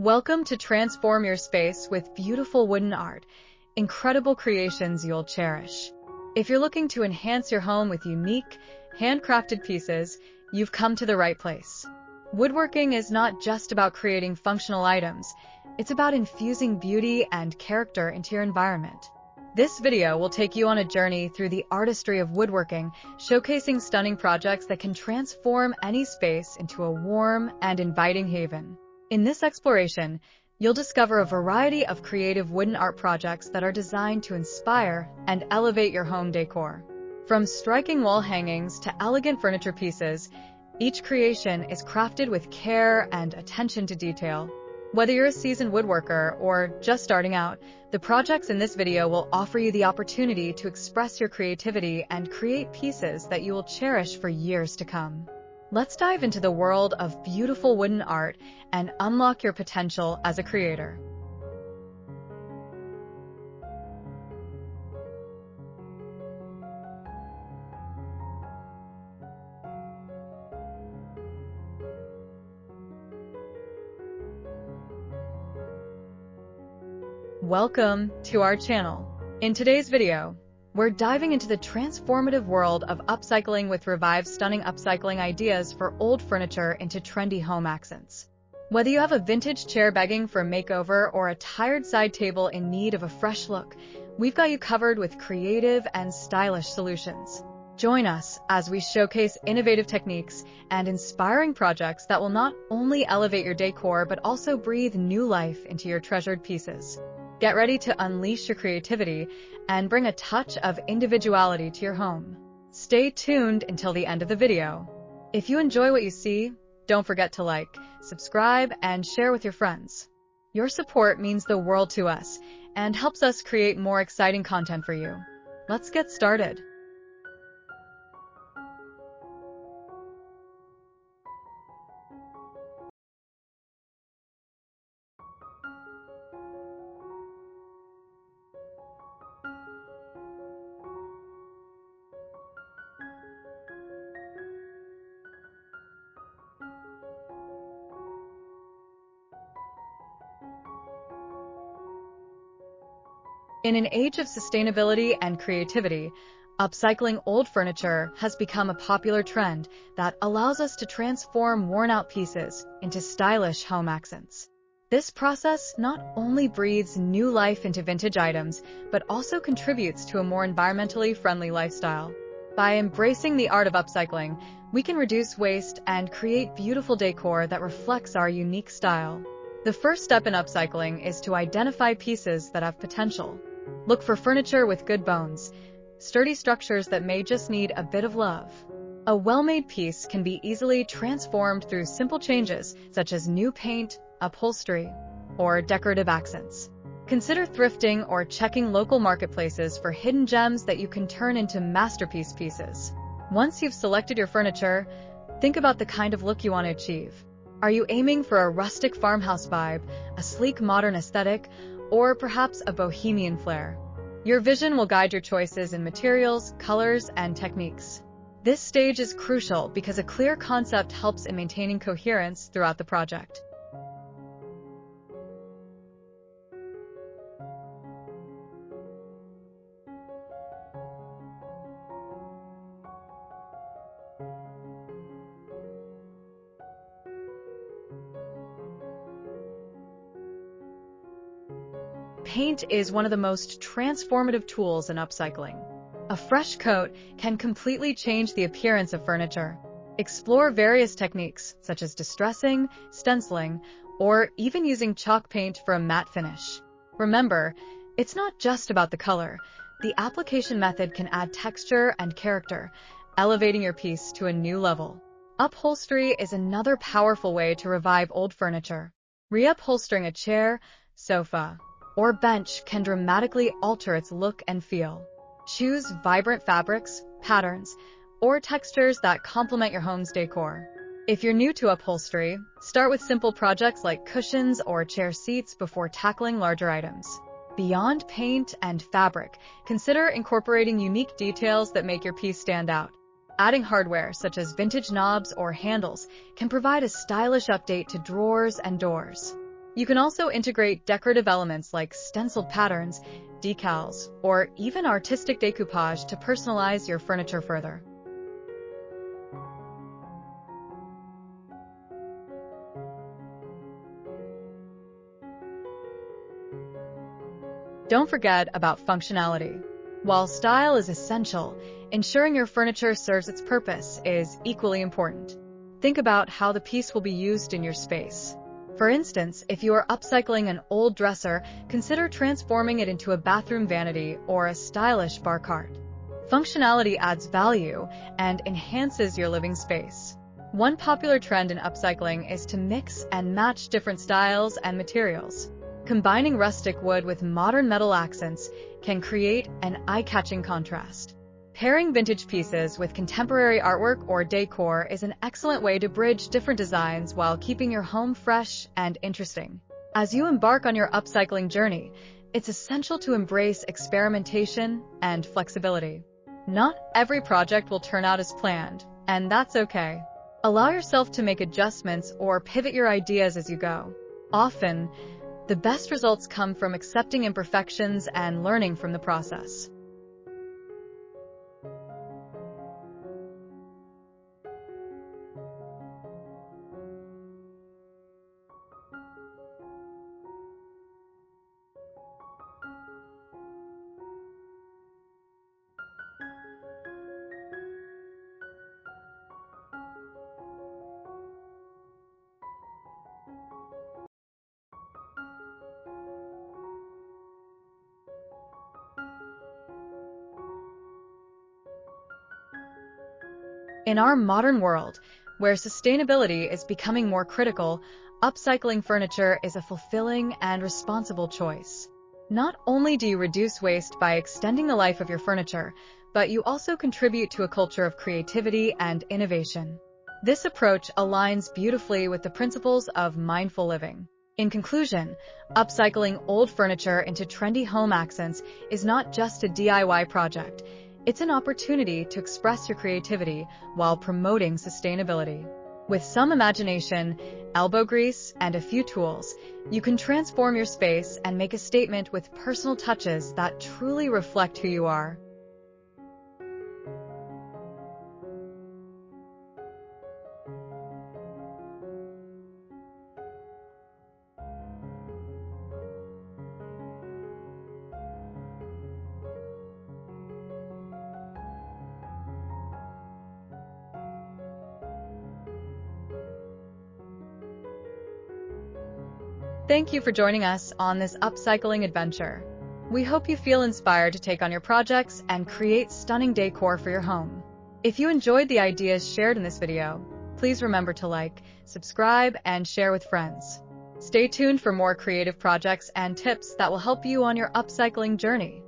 Welcome to transform your space with beautiful wooden art, incredible creations you'll cherish. If you're looking to enhance your home with unique, handcrafted pieces, you've come to the right place. Woodworking is not just about creating functional items, it's about infusing beauty and character into your environment. This video will take you on a journey through the artistry of woodworking, showcasing stunning projects that can transform any space into a warm and inviting haven. In this exploration, you'll discover a variety of creative wooden art projects that are designed to inspire and elevate your home decor. From striking wall hangings to elegant furniture pieces, each creation is crafted with care and attention to detail. Whether you're a seasoned woodworker or just starting out, the projects in this video will offer you the opportunity to express your creativity and create pieces that you will cherish for years to come. Let's dive into the world of beautiful wooden art and unlock your potential as a creator. Welcome to our channel. In today's video, we're diving into the transformative world of upcycling with Revive's stunning upcycling ideas for old furniture into trendy home accents. Whether you have a vintage chair begging for a makeover or a tired side table in need of a fresh look, we've got you covered with creative and stylish solutions. Join us as we showcase innovative techniques and inspiring projects that will not only elevate your decor but also breathe new life into your treasured pieces. Get ready to unleash your creativity and bring a touch of individuality to your home. Stay tuned until the end of the video. If you enjoy what you see, don't forget to like, subscribe, and share with your friends. Your support means the world to us and helps us create more exciting content for you. Let's get started. In an age of sustainability and creativity, upcycling old furniture has become a popular trend that allows us to transform worn-out pieces into stylish home accents. This process not only breathes new life into vintage items, but also contributes to a more environmentally friendly lifestyle. By embracing the art of upcycling, we can reduce waste and create beautiful decor that reflects our unique style. The first step in upcycling is to identify pieces that have potential. Look for furniture with good bones, sturdy structures that may just need a bit of love. A well-made piece can be easily transformed through simple changes such as new paint, upholstery, or decorative accents. Consider thrifting or checking local marketplaces for hidden gems that you can turn into masterpiece pieces. Once you've selected your furniture, think about the kind of look you want to achieve. Are you aiming for a rustic farmhouse vibe, a sleek modern aesthetic, or perhaps a bohemian flair? Your vision will guide your choices in materials, colors, and techniques. This stage is crucial because a clear concept helps in maintaining coherence throughout the project. Paint is one of the most transformative tools in upcycling. A fresh coat can completely change the appearance of furniture. Explore various techniques such as distressing, stenciling, or even using chalk paint for a matte finish. Remember, it's not just about the color. The application method can add texture and character, elevating your piece to a new level. Upholstery is another powerful way to revive old furniture. Reupholstering a chair, sofa, or bench can dramatically alter its look and feel. Choose vibrant fabrics, patterns, or textures that complement your home's decor. If you're new to upholstery, start with simple projects like cushions or chair seats before tackling larger items. Beyond paint and fabric, consider incorporating unique details that make your piece stand out. Adding hardware such as vintage knobs or handles can provide a stylish update to drawers and doors. You can also integrate decorative elements like stenciled patterns, decals, or even artistic decoupage to personalize your furniture further. Don't forget about functionality. While style is essential, ensuring your furniture serves its purpose is equally important. Think about how the piece will be used in your space. For instance, if you are upcycling an old dresser, consider transforming it into a bathroom vanity or a stylish bar cart. Functionality adds value and enhances your living space. One popular trend in upcycling is to mix and match different styles and materials. Combining rustic wood with modern metal accents can create an eye-catching contrast. Pairing vintage pieces with contemporary artwork or decor is an excellent way to bridge different designs while keeping your home fresh and interesting. As you embark on your upcycling journey, it's essential to embrace experimentation and flexibility. Not every project will turn out as planned, and that's okay. Allow yourself to make adjustments or pivot your ideas as you go. Often, the best results come from accepting imperfections and learning from the process. In our modern world, where sustainability is becoming more critical, upcycling furniture is a fulfilling and responsible choice. Not only do you reduce waste by extending the life of your furniture, but you also contribute to a culture of creativity and innovation. This approach aligns beautifully with the principles of mindful living. In conclusion, upcycling old furniture into trendy home accents is not just a DIY project. It's an opportunity to express your creativity while promoting sustainability. With some imagination, elbow grease, and a few tools, you can transform your space and make a statement with personal touches that truly reflect who you are. Thank you for joining us on this upcycling adventure. We hope you feel inspired to take on your projects and create stunning decor for your home. If you enjoyed the ideas shared in this video, please remember to like, subscribe, and share with friends. Stay tuned for more creative projects and tips that will help you on your upcycling journey.